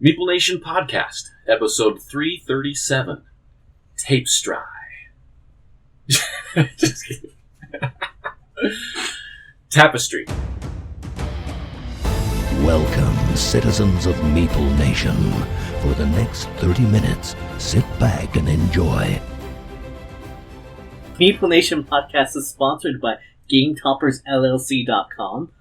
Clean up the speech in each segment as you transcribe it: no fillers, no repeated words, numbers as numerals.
Meeple Nation Podcast, episode 337, Tapestry. Just kidding. Tapestry. Welcome, citizens of Meeple Nation. For the next 30 minutes, sit back and enjoy. Meeple Nation Podcast is sponsored by GameToppersLLC.com.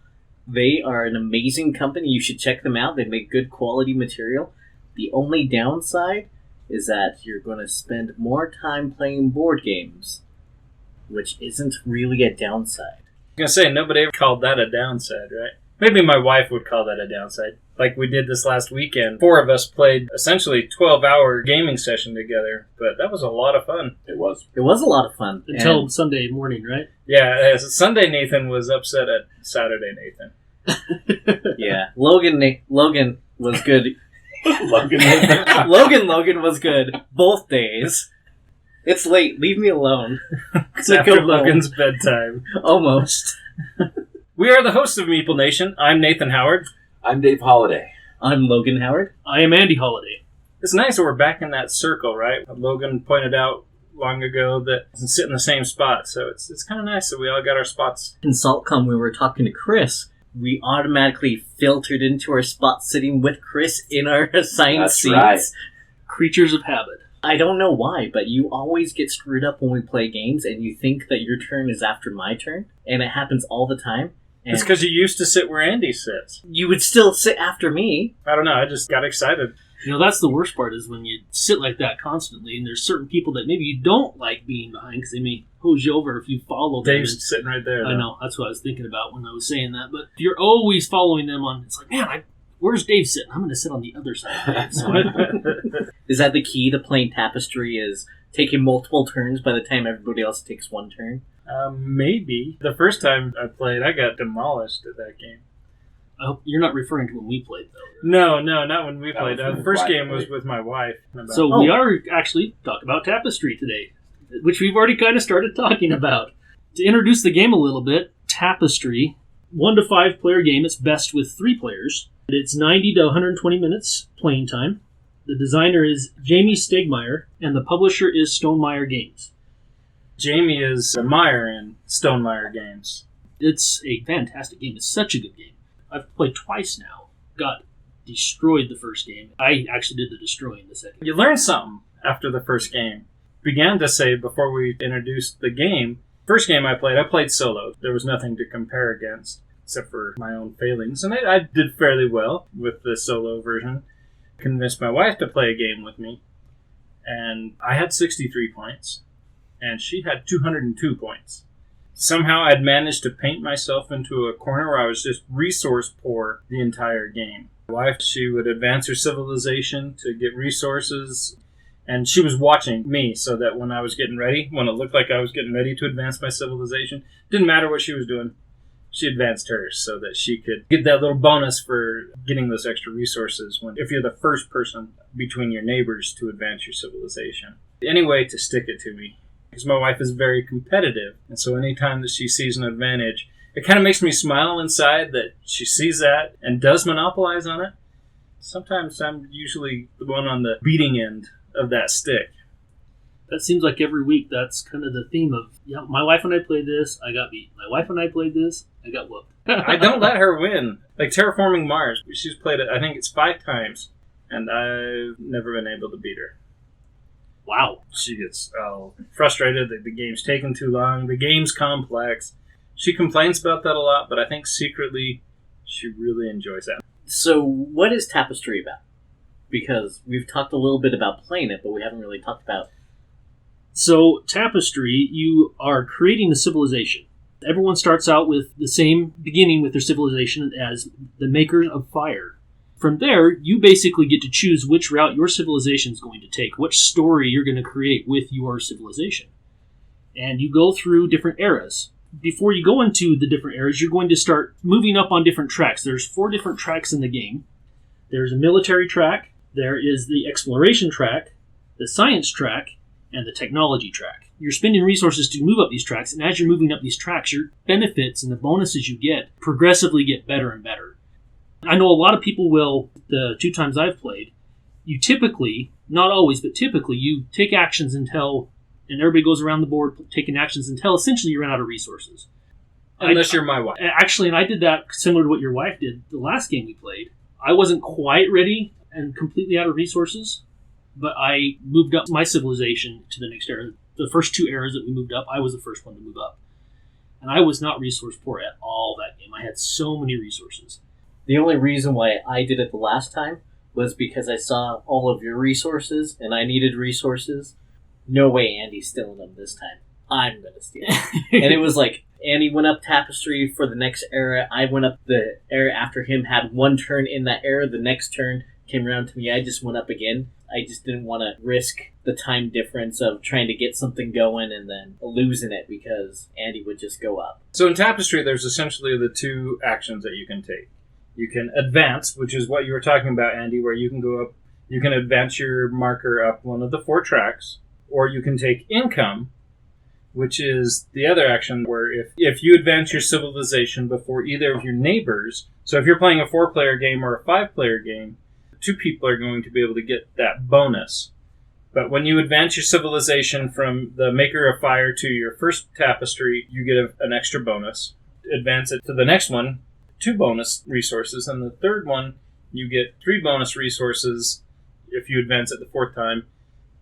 They are an amazing company. You should check them out. They make good quality material. The only downside is that you're going to spend more time playing board games, which isn't really a downside. I was going to say, nobody ever called that a downside, right? Maybe my wife would call that a downside. Like we did this last weekend. 4 of us played essentially a 12-hour gaming session together, but that was a lot of fun. It was. It was a lot of fun. Until Sunday morning, right? Yeah, Sunday Nathan was upset at Saturday Nathan. Yeah, Logan was good. Logan was good both days. It's late. Leave me alone. It's after Logan's bedtime. Almost. We are the hosts of Meeple Nation. I'm Nathan Howard. I'm Dave Holliday. I'm Logan Howard. I am Andy Holiday. It's nice that we're back in that circle, right? Logan pointed out long ago that we sit in the same spot, so it's kind of nice that we all got our spots. In SaltCom, when we were talking to Chris, we automatically filtered into our spot sitting with Chris in our assigned seats. Right. Creatures of habit. I don't know why, but you always get screwed up when we play games, and you think that your turn is after my turn, and it happens all the time. And It's because you used to sit where Andy sits. you would still sit after me. I don't know, I just got excited. You know, that's the worst part is when you sit like that constantly, and there's certain people that maybe you don't like being behind because they may hose you over if you follow them. Dave's sitting right there. I though. know, that's what I was thinking about when I was saying that. But you're always following them on, it's like, man, where's Dave sitting? I'm going to sit on the other side of Dave. So Is that the key to playing Tapestry, is taking multiple turns by the time everybody else takes one turn? Maybe. The first time I played, I got demolished at that game. I hope you're not referring to when we played, though. No, not when we played. was The with first my game wife. was with my wife. So we are actually talking about Tapestry today, which we've already kind of started talking about. To introduce the game a little bit, Tapestry, 1 to 5 player game. It's best with 3 players. It's 90 to 120 minutes playing time. The designer is Jamey Stegmaier, and the publisher is Stonemaier Games. Jamey is a Meyer in Stonemaier Games. It's a fantastic game. It's such a good game. I've played twice now. Got destroyed the first game. I actually did the destroying the second. You learn something after the first game. Began to say before we introduced the game, first game I played solo. There was nothing to compare against except for my own failings. And I did fairly well with the solo version. Convinced my wife to play a game with me. And I had 63 points. And she had 202 points. Somehow I'd managed to paint myself into a corner where I was just resource poor the entire game. My wife, she would advance her civilization to get resources, and she was watching me so that when I was getting ready, when it looked like I was getting ready to advance my civilization, didn't matter what she was doing, she advanced hers so that she could get that little bonus for getting those extra resources if you're the first person between your neighbors to advance your civilization. Any way to stick it to me. Because my wife is very competitive, and so anytime that she sees an advantage, it kind of makes me smile inside that she sees that and does monopolize on it. Sometimes I'm usually the one on the beating end of that stick. That seems like every week that's kind of the theme of, yeah, my wife and I played this, I got beat. My wife and I played this, I got whooped. I don't let her win. Like Terraforming Mars, she's played it, I think it's 5 times, and I've never been able to beat her. Wow. She gets frustrated that the game's taking too long. The game's complex. She complains about that a lot, but I think secretly she really enjoys that. So what is Tapestry about? Because we've talked a little bit about playing it, but we haven't really talked about... So, Tapestry, you are creating a civilization. Everyone starts out with the same beginning with their civilization as the makers of fire. From there, you basically get to choose which route your civilization is going to take, which story you're going to create with your civilization. And you go through different eras. Before you go into the different eras, you're going to start moving up on different tracks. There's 4 different tracks in the game. There's a military track, there is the exploration track, the science track, and the technology track. You're spending resources to move up these tracks, and as you're moving up these tracks, your benefits and the bonuses you get progressively get better and better. I know a lot of people will, the 2 times I've played, you typically, not always, but typically, you take actions until, and everybody goes around the board taking actions until essentially you run out of resources. Unless you're my wife. Actually, and I did that similar to what your wife did the last game we played. I wasn't quite ready and completely out of resources, but I moved up my civilization to the next era. The first 2 eras that we moved up, I was the first one to move up. And I was not resource poor at all that game. I had so many resources. The only reason why I did it the last time was because I saw all of your resources and I needed resources. No way Andy's stealing them this time. I'm going to steal them. And it was like, Andy went up Tapestry for the next era. I went up the era after him, had 1 turn in that era. The next turn came around to me. I just went up again. I just didn't want to risk the time difference of trying to get something going and then losing it because Andy would just go up. So in Tapestry, there's essentially the 2 actions that you can take. You can advance, which is what you were talking about, Andy, where you can go up, you can advance your marker up one of the 4 tracks, or you can take income, which is the other action where if you advance your civilization before either of your neighbors, so if you're playing a 4-player game or a 5-player game, 2 people are going to be able to get that bonus. But when you advance your civilization from the Maker of Fire to your first Tapestry, you get an extra bonus. Advance it to the next one, 2 bonus resources, and the third one, you get 3 bonus resources. If you advance it the 4th time,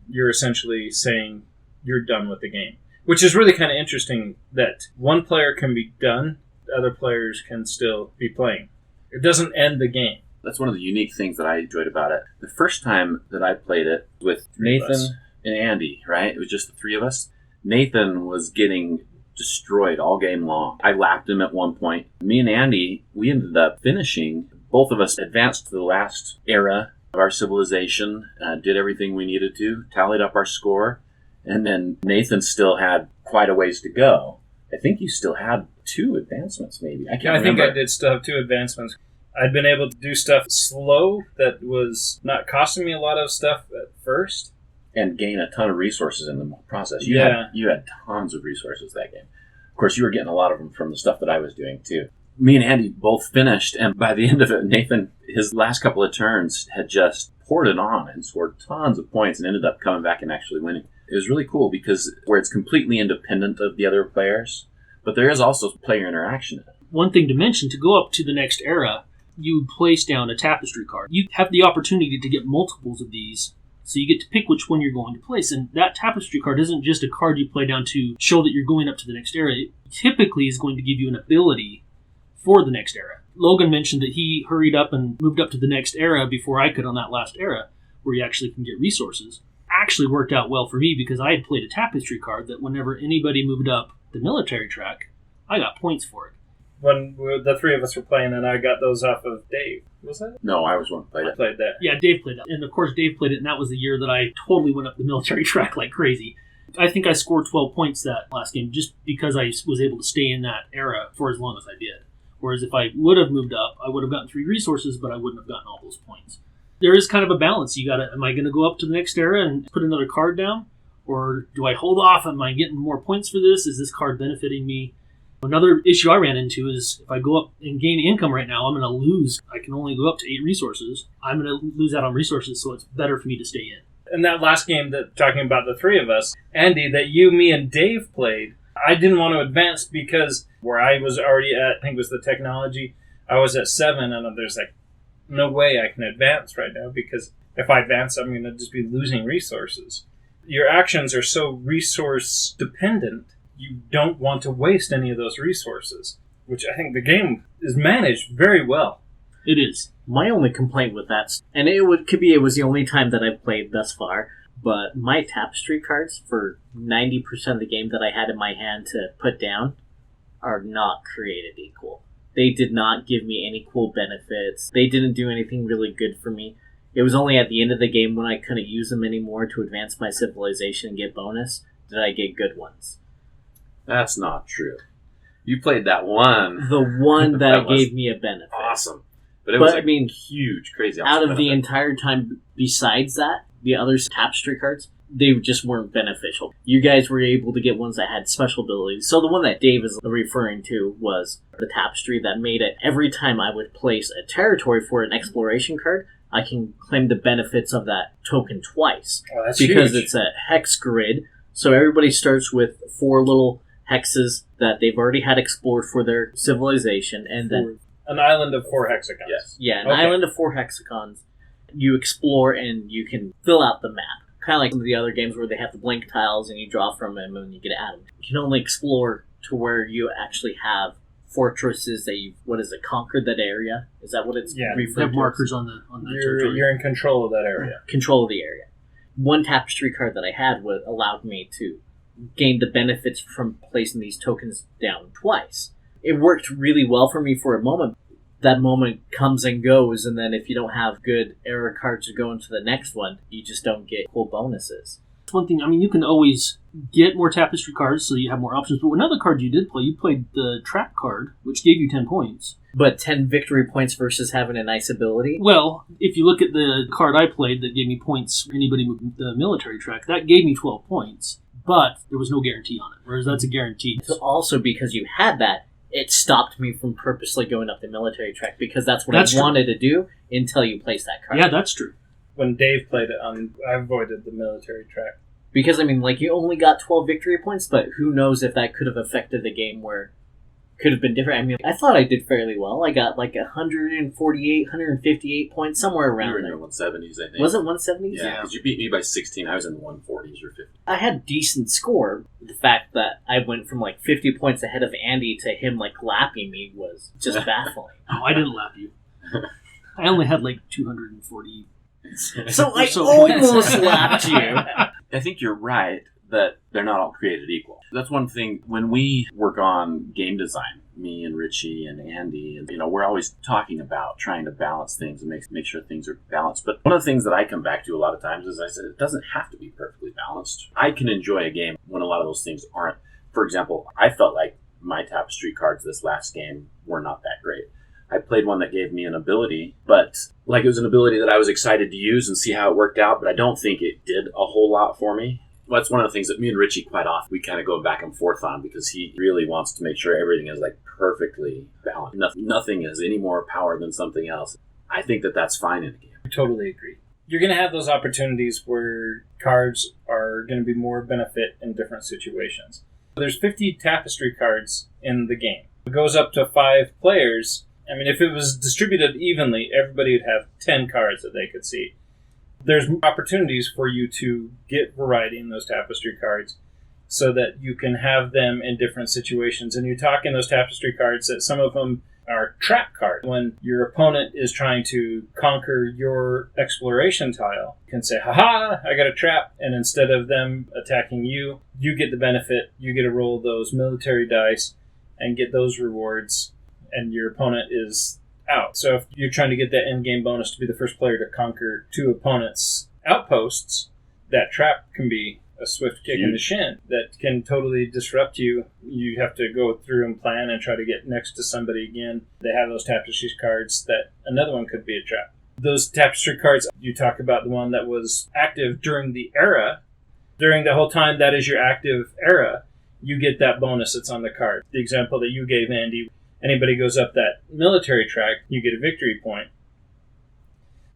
you're essentially saying you're done with the game. Which is really kind of interesting that one player can be done, other players can still be playing. It doesn't end the game. That's one of the unique things that I enjoyed about it. The first time that I played it with Nathan and Andy, right? It was just the 3 of us. Nathan was getting destroyed all game long. I lapped him at one point. Me and Andy, we ended up finishing. Both of us advanced to the last era of our civilization, did everything we needed to, tallied up our score, and then Nathan still had quite a ways to go. I think you still had 2 advancements, maybe. I can't remember. I think I did still have 2 advancements. I'd been able to do stuff slow that was not costing me a lot of stuff at first. And gain a ton of resources in the process. You had tons of resources that game. Of course, you were getting a lot of them from the stuff that I was doing, too. Me and Andy both finished, and by the end of it, Nathan, his last couple of turns, had just poured it on and scored tons of points and ended up coming back and actually winning. It was really cool because where it's completely independent of the other players, but there is also player interaction in it. One thing to mention, to go up to the next era, you place down a Tapestry card. You have the opportunity to get multiples of these, so you get to pick which one you're going to place. And that Tapestry card isn't just a card you play down to show that you're going up to the next era. It typically is going to give you an ability for the next era. Logan mentioned that he hurried up and moved up to the next era before I could on that last era, where you actually can get resources. Actually worked out well for me because I had played a Tapestry card that whenever anybody moved up the military track, I got points for it. When the 3 of us were playing, and I got those off of Dave. Was that? No, I was one who played it. I played that. Yeah, Dave played that. And of course, Dave played it, and that was the year that I totally went up the military track like crazy. I think I scored 12 points that last game just because I was able to stay in that era for as long as I did. Whereas if I would have moved up, I would have gotten 3 resources, but I wouldn't have gotten all those points. There is kind of a balance. You gotta, am I going to go up to the next era and put another card down? Or do I hold off? Am I getting more points for this? Is this card benefiting me? Another issue I ran into is if I go up and gain income right now, I'm going to lose. I can only go up to 8 resources. I'm going to lose out on resources, so it's better for me to stay in. In that last game, that talking about the 3 of us, Andy, that you, me, and Dave played, I didn't want to advance because where I was already at, I think it was the technology, I was at 7, and there's like, no way I can advance right now because if I advance, I'm going to just be losing resources. Your actions are so resource dependent, you don't want to waste any of those resources, which I think the game is managed very well. It is. My only complaint with that, and it was the only time that I've played thus far, but my Tapestry cards for 90% of the game that I had in my hand to put down are not created equal. They did not give me any cool benefits. They didn't do anything really good for me. It was only at the end of the game when I couldn't use them anymore to advance my civilization and get bonus did I get good ones. That's not true. You played that one. The one that gave me a benefit. Awesome. But it was huge, crazy. Out of the entire time, besides that, the other Tapestry cards they just weren't beneficial. You guys were able to get ones that had special abilities. So the one that Dave is referring to was the Tapestry that made it every time I would place a territory for an exploration card, I can claim the benefits of that token twice. Oh, that's because huge. it's a hex grid. So everybody starts with 4 little hexes that they've already had explored for their civilization, and then An island of 4 hexagons. Yes. an Okay. island of 4 hexagons. You explore and you can fill out the map. Kind of like some of the other games where they have the blank tiles and you draw from them and you get to add them. You can only explore to where you actually have fortresses that you've, conquered that area? Is that what it's Yeah. You referred have to? markers on the territory. You're in control of that area. Control of the area. One Tapestry card that I had allowed me to gain the benefits from placing these tokens down twice. It worked really well for me for a moment. That moment comes and goes, and then if you don't have good error cards to go into the next one, you just don't get cool bonuses. That's one thing. I mean, you can always get more Tapestry cards, so you have more options. But another card you did play, you played the Trap card, which gave you 10 points. But 10 victory points versus having a nice ability? Well, if you look at the card I played that gave me points for anybody with the military track, that gave me 12 points. But there was no guarantee on it, whereas that's a guarantee. So also, because you had that, it stopped me from purposely going up the military track, because that's what That's I true. wanted to do until you place that card. Yeah, that's true. When Dave played it, I avoided the military track. Because, I mean, like, you only got 12 victory points, but who knows if that could have affected the game where could have been different. I mean, I thought I did fairly well. I got like 148, 158 points, somewhere You were around in there. the 170s, I think. Was it 170s? Yeah, because you beat me by 16. I was in the 140s or 50s. I had decent score. The fact that I went from like 50 points ahead of Andy to him like lapping me was just baffling. Oh, I didn't lap you. I only had like 240. So I So almost lapped you. I think you're right that they're not all created equal. That's one thing. When we work on game design, me and Richie and Andy, and we're always talking about trying to balance things and make sure things are balanced. But one of the things that I come back to a lot of times is I said it doesn't have to be perfectly balanced. I can enjoy a game when a lot of those things aren't. For example, I felt like my Tapestry cards this last game were not that great. I played one that gave me an ability, but like it was an ability that I was excited to use and see how it worked out, but I don't think it did a whole lot for me. Well, that's one of the things that me and Richie quite often, we kind of go back and forth on, because he really wants to make sure everything is like perfectly balanced. Nothing has any more power than something else. I think that that's fine in a game. I totally agree. You're going to have those opportunities where cards are going to be more benefit in different situations. There's 50 Tapestry cards in the game. It goes up to 5 players. I mean, if it was distributed evenly, everybody would have 10 cards that they could see. There's opportunities for you to get variety in those Tapestry cards so that you can have them in different situations. And you talk in those Tapestry cards that some of them are trap cards. When your opponent is trying to conquer your exploration tile, you can say, "Ha-ha, I got a trap." And instead of them attacking you, you get the benefit. You get to roll those military dice and get those rewards, and your opponent is out. So if you're trying to get that end-game bonus to be the first player to conquer 2 opponents' outposts, that trap can be a swift kick in the shin that can totally disrupt you. You have to go through and plan and try to get next to somebody again. They have those Tapestry cards that another one could be a trap. Those Tapestry cards, you talk about the one that was active during the era. During the whole time that is your active era, you get that bonus that's on the card. The example that you gave, Andy, anybody goes up that military track, you get a victory point.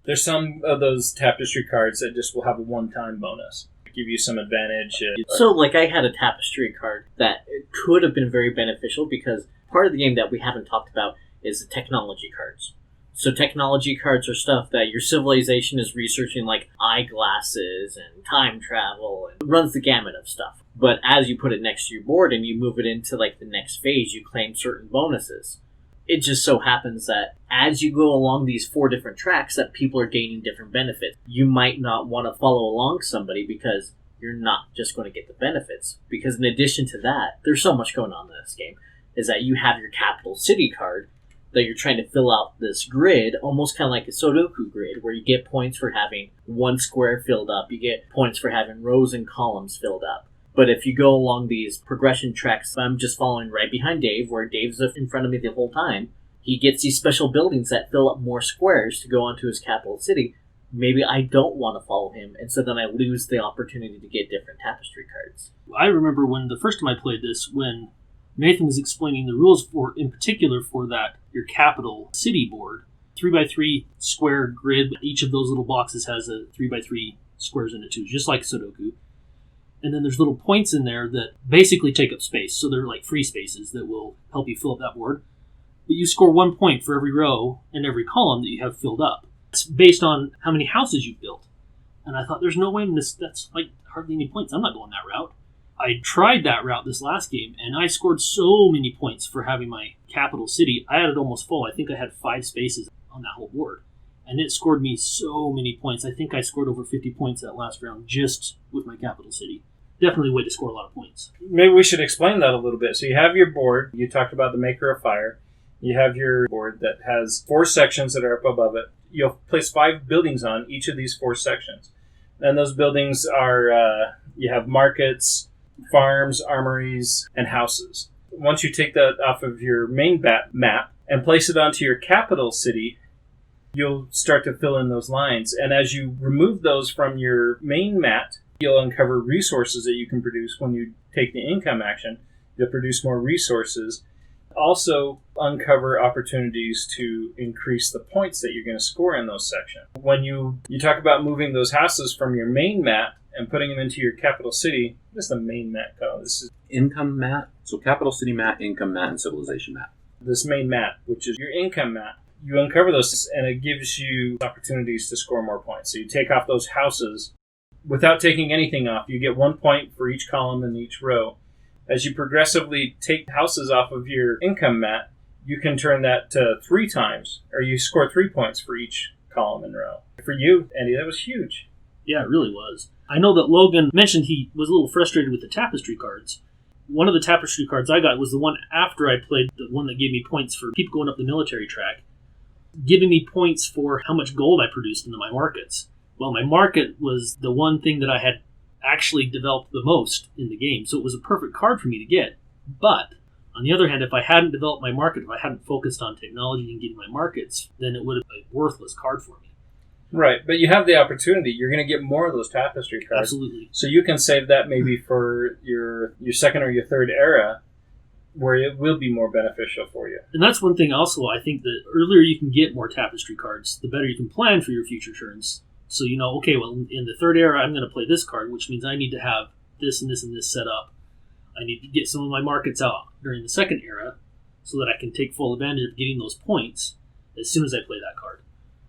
There's some of those Tapestry cards that just will have a one-time bonus. Give you some advantage. So, like, I had a Tapestry card that could have been very beneficial, because part of the game that we haven't talked about is the technology cards. So technology cards are stuff that your civilization is researching, like eyeglasses and time travel, and runs the gamut of stuff. But as you put it next to your board and you move it into like the next phase, you claim certain bonuses. It just so happens that as you go along these 4 different tracks, that people are gaining different benefits. You might not want to follow along somebody because you're not just going to get the benefits. Because in addition to that, there's so much going on in this game, is that you have your capital city card that you're trying to fill out this grid, almost kind of like a Sudoku grid, where you get points for having 1 square filled up, you get points for having rows and columns filled up. But if you go along these progression tracks, I'm just following right behind Dave, where Dave's in front of me the whole time. He gets these special buildings that fill up more squares to go onto his capital city. maybe I don't want to follow him, and so then I lose the opportunity to get different Tapestry cards. I remember when the first time I played this, when Nathan was explaining the rules for, in particular, for that your capital city board, 3x3 square grid. Each of those little boxes has a 3x3 squares in it too, just like Sudoku. And then there's little points in there that basically take up space, so they're like free spaces that will help you fill up that board. But you score 1 point for every row and every column that you have filled up. It's based on how many houses you've built. And I thought, there's no way that's like hardly any points. I'm not going that route. I tried that route this last game, and I scored so many points for having my capital city. I had it almost full. I think I had 5 spaces on that whole board. And it scored me so many points. I think I scored over 50 points that last round just with my capital city. Definitely a way to score a lot of points. Maybe we should explain that a little bit. So you have your board. You talked about the Maker of Fire. You have your board that has 4 sections that are up above it. You'll place 5 buildings on each of these 4 sections. And those buildings are, you have markets, farms, armories, and houses. Once you take that off of your main map and place it onto your capital city, you'll start to fill in those lines. And as you remove those from your main mat, you'll uncover resources that you can produce when you take the income action. You'll produce more resources. Also uncover opportunities to increase the points that you're going to score in those sections. When you talk about moving those houses from your main mat and putting them into your capital city, what is the main mat called? This is income mat. So capital city mat, income mat, and civilization mat. This main mat, which is your income mat. You uncover those, and it gives you opportunities to score more points. So you take off those houses. Without taking anything off, you get 1 point for each column in each row. As you progressively take houses off of your income mat, you can turn that to 3 times, or you score 3 points for each column and row. For you, Andy, that was huge. Yeah, it really was. I know that Logan mentioned he was a little frustrated with the Tapestry cards. One of the Tapestry cards I got was the one after I played, the one that gave me points for people going up the military track, giving me points for how much gold I produced into my markets. Well, my market was the one thing that I had actually developed the most in the game, so it was a perfect card for me to get. But, on the other hand, if I hadn't developed my market, if I hadn't focused on technology and getting my markets, then it would have been a worthless card for me. Right, but you have the opportunity. You're going to get more of those Tapestry cards. Absolutely. So you can save that maybe for your second or your third era, where it will be more beneficial for you. And that's one thing also, I think the earlier you can get more Tapestry cards, the better you can plan for your future turns. So you know, okay, well, in the third era, I'm going to play this card, which means I need to have this and this and this set up. I need to get some of my markets out during the second era so that I can take full advantage of getting those points as soon as I play that card.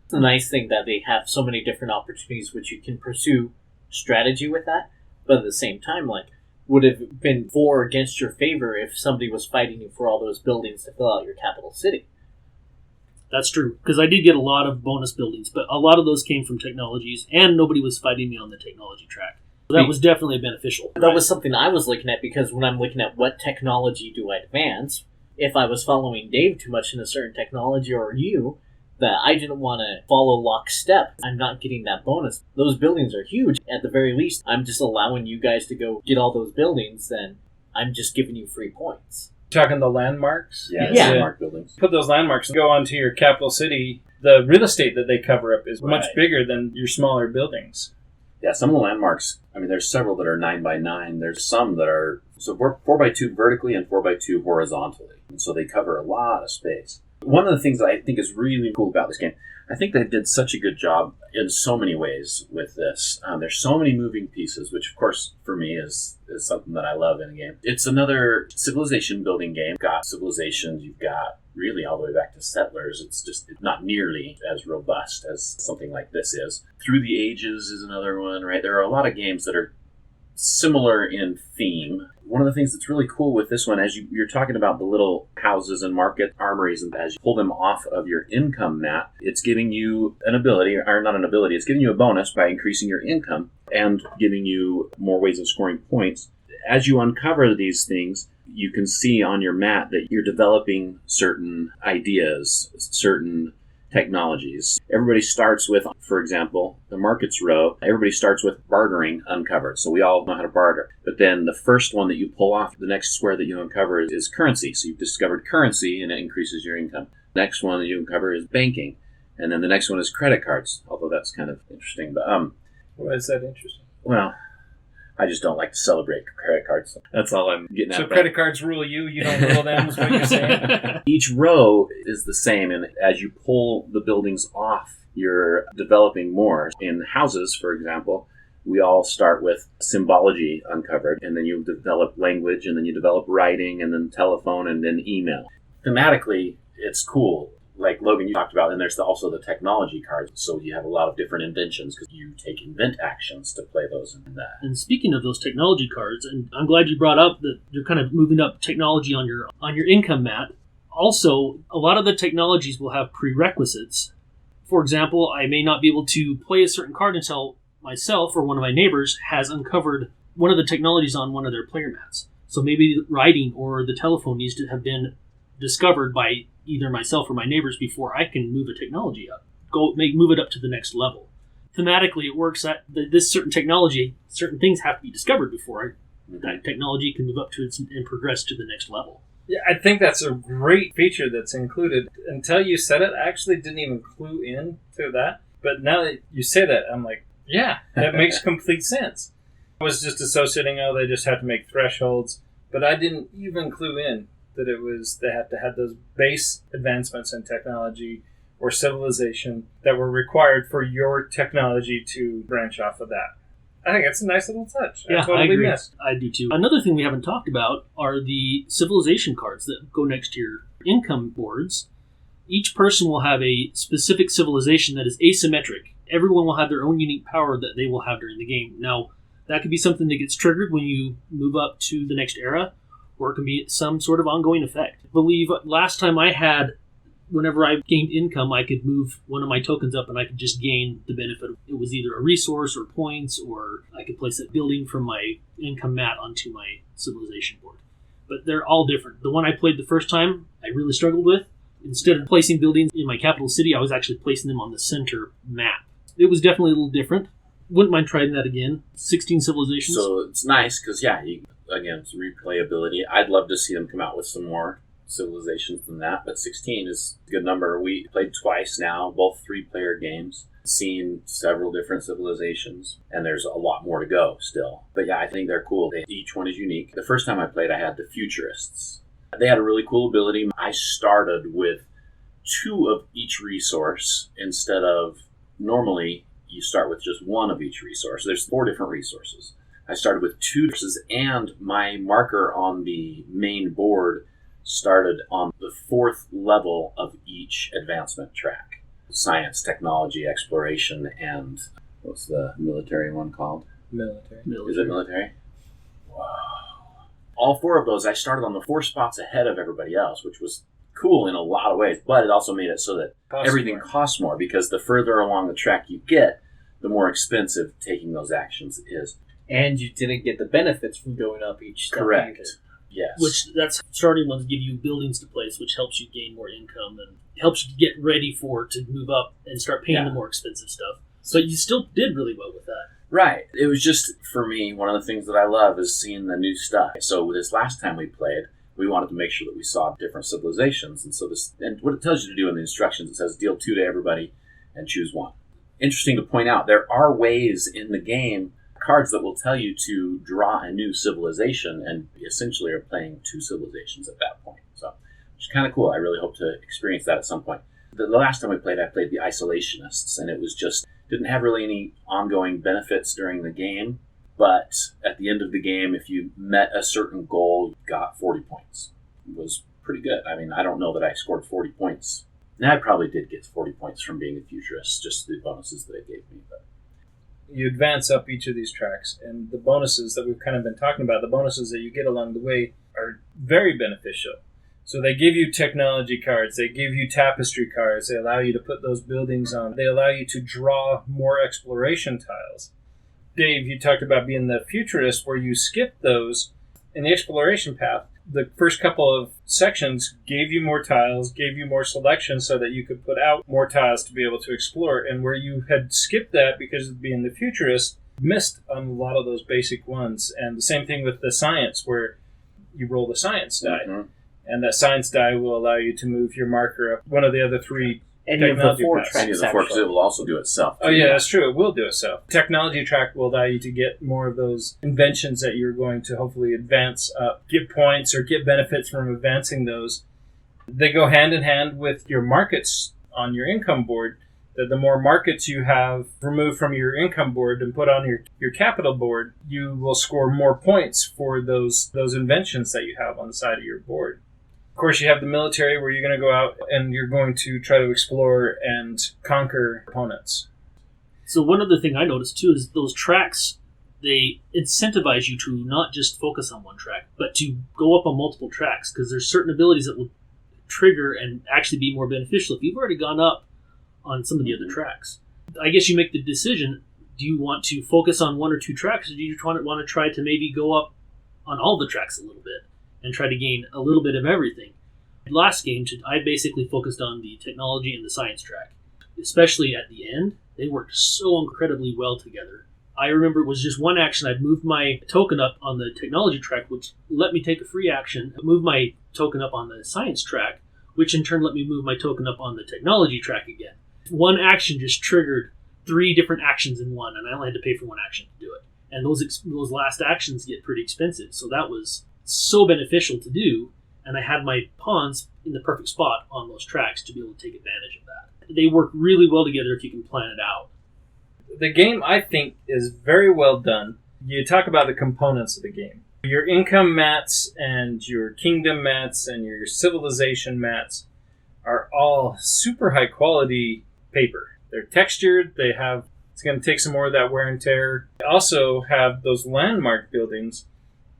It's a nice thing that they have so many different opportunities which you can pursue strategy with that, but at the same time, like, would have been for or against your favor if somebody was fighting you for all those buildings to fill out your capital city. That's true, because I did get a lot of bonus buildings, but a lot of those came from technologies, and nobody was fighting me on the technology track. So that was definitely beneficial. That was something I was looking at, because when I'm looking at what technology do I advance, if I was following Dave too much in a certain technology or you, that I didn't want to follow lockstep, I'm not getting that bonus. Those buildings are huge. At the very least, I'm just allowing you guys to go get all those buildings, then I'm just giving you free points. Talking the landmarks? Yeah, Yeah. landmark buildings. Put those landmarks and go onto your capital city. The real estate that they cover up is much bigger than your smaller buildings. Yeah, some of the landmarks, I mean, there's several that are 9x9. There's some that are 4x2 vertically and 4x2 horizontally. And so they cover a lot of space. One of the things that I think is really cool about this game, I think they did such a good job in so many ways with this. There's so many moving pieces, which, of course, for me is something that I love in a game. It's another civilization building game. You've got civilizations, you've got really all the way back to settlers. It's just not nearly as robust as something like this is. Through the Ages is another one, right? There are a lot of games that are similar in theme. One of the things that's really cool with this one, as you're talking about the little houses and market armories, and as you pull them off of your income mat, it's giving you an ability, or not an ability, it's giving you a bonus by increasing your income and giving you more ways of scoring points. As you uncover these things, you can see on your mat that you're developing certain ideas, certain technologies. Everybody starts with, for example, the markets row. Everybody starts with bartering uncovered. So we all know how to barter. But then the first one that you pull off, the next square that you uncover is currency. So you've discovered currency and it increases your income. The next one that you uncover is banking. And then the next one is credit cards, although that's kind of interesting. But Why is that interesting? well, I just don't like to celebrate credit cards. That's all I'm getting at. So credit cards rule you don't rule them, is what you're saying? Each row is the same, and as you pull the buildings off, you're developing more. In houses, for example, we all start with symbology uncovered, and then you develop language, and then you develop writing, and then telephone, and then email. Thematically, it's cool. Like Logan, you talked about, and there's also the technology cards. So you have a lot of different inventions because you take invent actions to play those in that. And speaking of those technology cards, and I'm glad you brought up that you're kind of moving up technology on your income mat. Also, a lot of the technologies will have prerequisites. For example, I may not be able to play a certain card until myself or one of my neighbors has uncovered one of the technologies on one of their player mats. So maybe writing or the telephone needs to have been discovered by either myself or my neighbors before I can move a technology up. Move it up to the next level. Thematically, it works that this certain technology, certain things have to be discovered before that technology can move up to and progress to the next level. Yeah, I think that's a great feature that's included. Until you said it, I actually didn't even clue in to that. But now that you say that, I'm like, yeah, that makes complete sense. I was just associating, they just have to make thresholds. But I didn't even clue in that they had to have those base advancements in technology or civilization that were required for your technology to branch off of that. I think it's a nice little touch. Yeah, I agree. Missed. I do too. Another thing we haven't talked about are the civilization cards that go next to your income boards. Each person will have a specific civilization that is asymmetric. Everyone will have their own unique power that they will have during the game. Now, that could be something that gets triggered when you move up to the next era, or it can be some sort of ongoing effect. I believe last time whenever I gained income, I could move one of my tokens up and I could just gain the benefit. It was either a resource or points, or I could place a building from my income mat onto my civilization board. But they're all different. The one I played the first time, I really struggled with. Instead of placing buildings in my capital city, I was actually placing them on the center map. It was definitely a little different. Wouldn't mind trying that again. 16 civilizations. So it's nice because, again, it's replayability. I'd love to see them come out with some more civilizations than that, but 16 is a good number. We played twice now, both 3-player games, seen several different civilizations, and there's a lot more to go still. But yeah, I think they're cool. Each one is unique. The first time I played, I had the Futurists. They had a really cool ability. I started with 2 of each resource instead of normally you start with just 1 of each resource. There's 4 different resources. I started with 2 resources, and my marker on the main board started on the 4th level of each advancement track. Science, technology, exploration, and what's the military one called? Military. Is it military? Wow. All 4 of those, I started on the 4 spots ahead of everybody else, which was cool in a lot of ways, but it also made it so that everything costs more, because the further along the track you get, the more expensive taking those actions is. And you didn't get the benefits from going up each step. Correct. Yes. Which that's starting ones give you buildings to place, which helps you gain more income and helps you get ready to move up and start paying the more expensive stuff. So you still did really well with that. Right. It was just, for me, one of the things that I love is seeing the new stuff. So this last time we played, we wanted to make sure that we saw different civilizations. And so and what it tells you to do in the instructions, it says deal 2 to everybody and choose 1. Interesting to point out, there are ways in the game, cards that will tell you to draw a new civilization, and essentially are playing 2 civilizations at that point. So which is kind of cool. I really hope to experience that at some point. The last time we played, I played the Isolationists, and it was just, didn't have really any ongoing benefits during the game, but at the end of the game, if you met a certain goal, you got 40 points. It was pretty good. I mean, I don't know that I scored 40 points. And I probably did get 40 points from being a futurist, just the bonuses that it gave me. But you advance up each of these tracks, and the bonuses that we've kind of been talking about, the bonuses that you get along the way, are very beneficial. So they give you technology cards, they give you tapestry cards, they allow you to put those buildings on, they allow you to draw more exploration tiles. Dave, you talked about being the futurist, where you skip those in the exploration path. The first couple of sections gave you more tiles, gave you more selection so that you could put out more tiles to be able to explore. And where you had skipped that because of being the futurist, missed on a lot of those basic ones. And the same thing with the science, where you roll the science die. Mm-hmm. And that science die will allow you to move your marker up one of the other 3 any of the Technology 4 pass. tracks. Any of the 4, because it will also do itself. Oh, yeah, that's true. It will do itself. Technology track will allow you to get more of those inventions that you're going to hopefully advance up, get points or get benefits from advancing those. They go hand in hand with your markets on your income board. That the more markets you have removed from your income board and put on your capital board, you will score more points for those inventions that you have on the side of your board. Of course, you have the military where you're going to go out and you're going to try to explore and conquer opponents. So one other thing I noticed too is those tracks, they incentivize you to not just focus on one track, but to go up on multiple tracks, because there's certain abilities that will trigger and actually be more beneficial if you've already gone up on some of the other tracks. I guess you make the decision, do you want to focus on 1 or 2 tracks, or do you want to try to maybe go up on all the tracks a little bit and try to gain a little bit of everything? Last game, I basically focused on the technology and the science track. Especially at the end, they worked so incredibly well together. I remember it was just one action. I'd moved my token up on the technology track, which let me take a free action, move my token up on the science track, which in turn let me move my token up on the technology track again. One action just triggered 3 different actions in one, and I only had to pay for one action to do it. And those last actions get pretty expensive, so that was so beneficial to do, and I had my pawns in the perfect spot on those tracks to be able to take advantage of that. They work really well together if you can plan it out. The game, I think, is very well done. You talk about the components of the game. Your income mats and your kingdom mats and your civilization mats are all super high quality paper. They're textured. It's going to take some more of that wear and tear. They also have those landmark buildings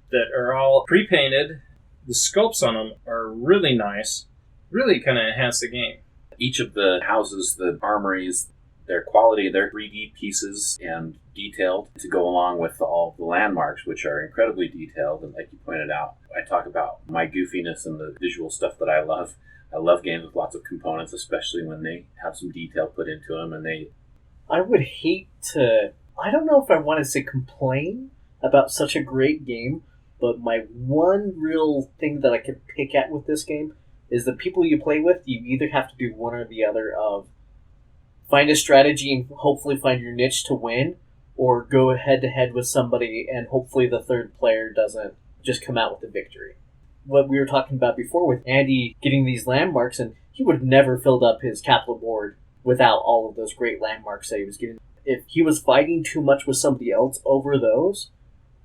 that are all pre-painted. The sculpts on them are really nice. Really kind of enhance the game. Each of the houses, the armories, their quality, their 3D pieces and detailed to go along with all the landmarks, which are incredibly detailed. And like you pointed out, I talk about my goofiness and the visual stuff that I love. I love games with lots of components, especially when they have some detail put into them. And I would hate to... I don't know if I want to say complain about such a great game, but my one real thing that I could pick at with this game is the people you play with, you either have to do one or the other of find a strategy and hopefully find your niche to win, or go head-to-head with somebody and hopefully the third player doesn't just come out with the victory. What we were talking about before with Andy getting these landmarks, and he would have never filled up his capital board without all of those great landmarks that he was getting. If he was fighting too much with somebody else over those,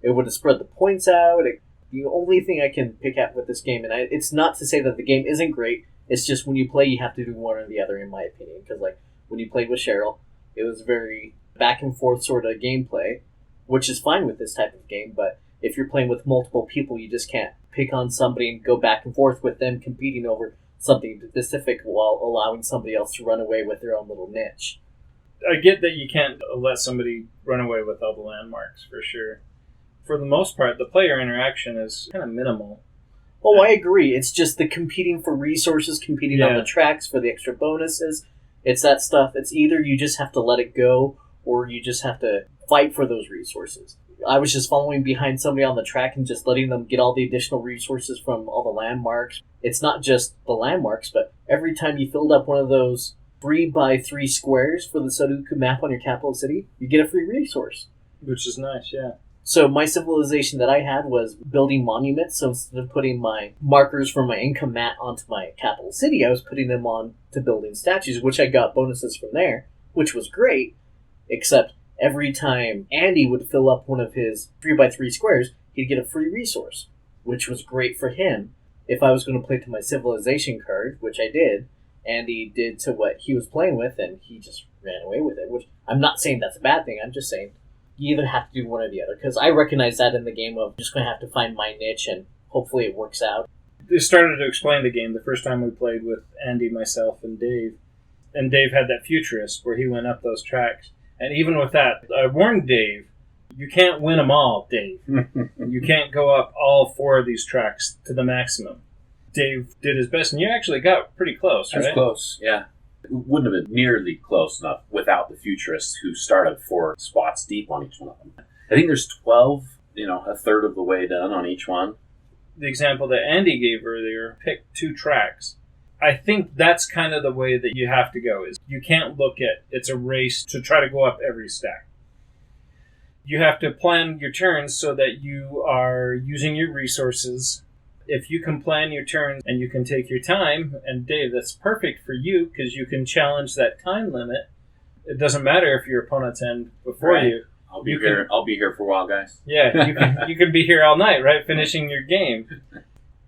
it would have spread the points out. The only thing I can pick at with this game, and it's not to say that the game isn't great, it's just when you play, you have to do one or the other, in my opinion. Because, like, when you played with Cheryl, it was very back and forth sort of gameplay, which is fine with this type of game, but if you're playing with multiple people, you just can't pick on somebody and go back and forth with them competing over something specific while allowing somebody else to run away with their own little niche. I get that you can't let somebody run away with all the landmarks, for sure. For the most part, the player interaction is kind of minimal. Oh, I agree. It's just the competing for resources, competing on the tracks for the extra bonuses. It's that stuff. It's either you just have to let it go, or you just have to fight for those resources. I was just following behind somebody on the track and just letting them get all the additional resources from all the landmarks. It's not just the landmarks, but every time you filled up one of those 3x3 squares for the Sudoku map on your capital city, you get a free resource. Which is nice, yeah. So my civilization that I had was building monuments. So instead of putting my markers from my income mat onto my capital city, I was putting them on to building statues, which I got bonuses from there, which was great, except every time Andy would fill up one of his 3x3 squares, he'd get a free resource, which was great for him. If I was going to play to my civilization card, which I did, Andy did to what he was playing with, and he just ran away with it, which I'm not saying that's a bad thing. I'm just saying you either have to do one or the other, because I recognize that in the game of just going to have to find my niche, and hopefully it works out. They started to explain the game the first time we played with Andy, myself, and Dave. And Dave had that futurist where he went up those tracks. And even with that, I warned Dave, you can't win them all, Dave. You can't go up all 4 of these tracks to the maximum. Dave did his best, and you actually got pretty close, right? That's close, yeah. It wouldn't have been nearly close enough without the futurists who started 4 spots deep on each one of them. I think there's 12, a third of the way done on each one. The example that Andy gave earlier, pick 2 tracks. I think that's kind of the way that you have to go. Is you can't look at it's a race to try to go up every stack. You have to plan your turns so that you are using your resources. If you can plan your turns and you can take your time, and Dave, that's perfect for you because you can challenge that time limit. It doesn't matter if your opponents end before you. I'll be here. I'll be here for a while, guys. Yeah, you can be here all night, right? Finishing your game.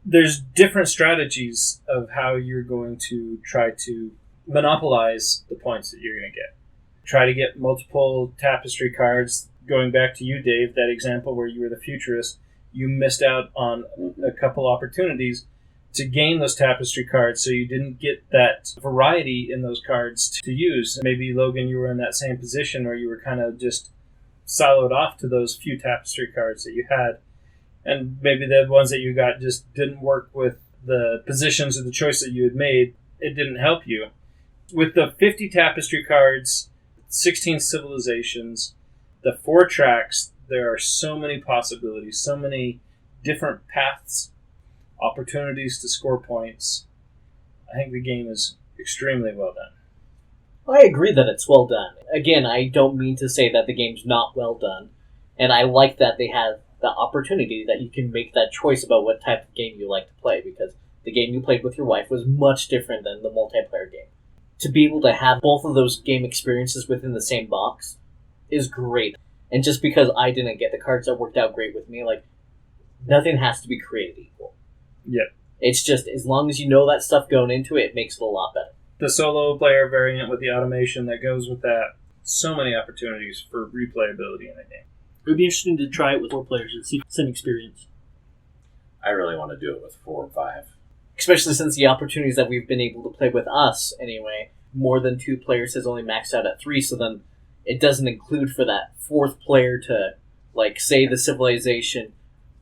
There's different strategies of how you're going to try to monopolize the points that you're going to get. Try to get multiple Tapestry cards. Going back to you, Dave, that example where you were the futurist, you missed out on a couple opportunities to gain those Tapestry cards, so you didn't get that variety in those cards to use. Maybe, Logan, you were in that same position where you were kind of just siloed off to those few Tapestry cards that you had. And maybe the ones that you got just didn't work with the positions or the choice that you had made. It didn't help you. With the 50 Tapestry cards, 16 civilizations, the 4 tracks, there are so many possibilities, so many different paths, opportunities to score points. I think the game is extremely well done. I agree that it's well done. Again, I don't mean to say that the game's not well done. And I like that they have the opportunity that you can make that choice about what type of game you like to play, because the game you played with your wife was much different than the multiplayer game. To be able to have both of those game experiences within the same box is great. And just because I didn't get the cards that worked out great with me, like, nothing has to be created equal. Yep. It's just, as long as you know that stuff going into it, it makes it a lot better. The solo player variant with the automation that goes with that, so many opportunities for replayability in the game. It would be interesting to try it with 4 players and see the same experience. I really want to do it with 4 or 5. Especially since the opportunities that we've been able to play with us, anyway, more than 2 players has only maxed out at 3, so then it doesn't include for that 4th player to, like, say the civilization.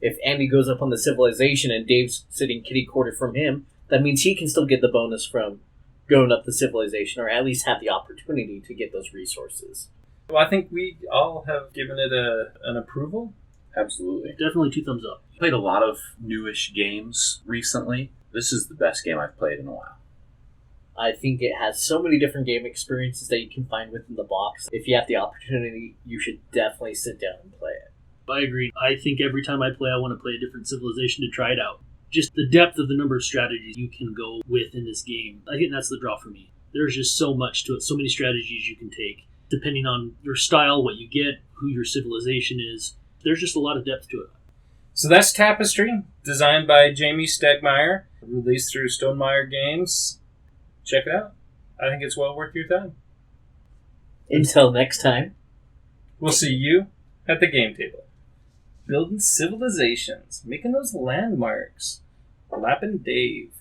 If Andy goes up on the civilization and Dave's sitting kitty corner from him, that means he can still get the bonus from going up the civilization, or at least have the opportunity to get those resources. Well, I think we all have given it an approval. Absolutely. Definitely 2 thumbs up. Played a lot of newish games recently. This is the best game I've played in a while. I think it has so many different game experiences that you can find within the box. If you have the opportunity, you should definitely sit down and play it. I agree. I think every time I play, I want to play a different civilization to try it out. Just the depth of the number of strategies you can go with in this game. I think that's the draw for me. There's just so much to it, so many strategies you can take. Depending on your style, what you get, who your civilization is, there's just a lot of depth to it. So that's Tapestry, designed by Jamey Stegmaier, released through Stonemaier Games. Check it out. I think it's well worth your time. Until next time. We'll see you at the game table. Building civilizations, making those landmarks. Lappin' Dave.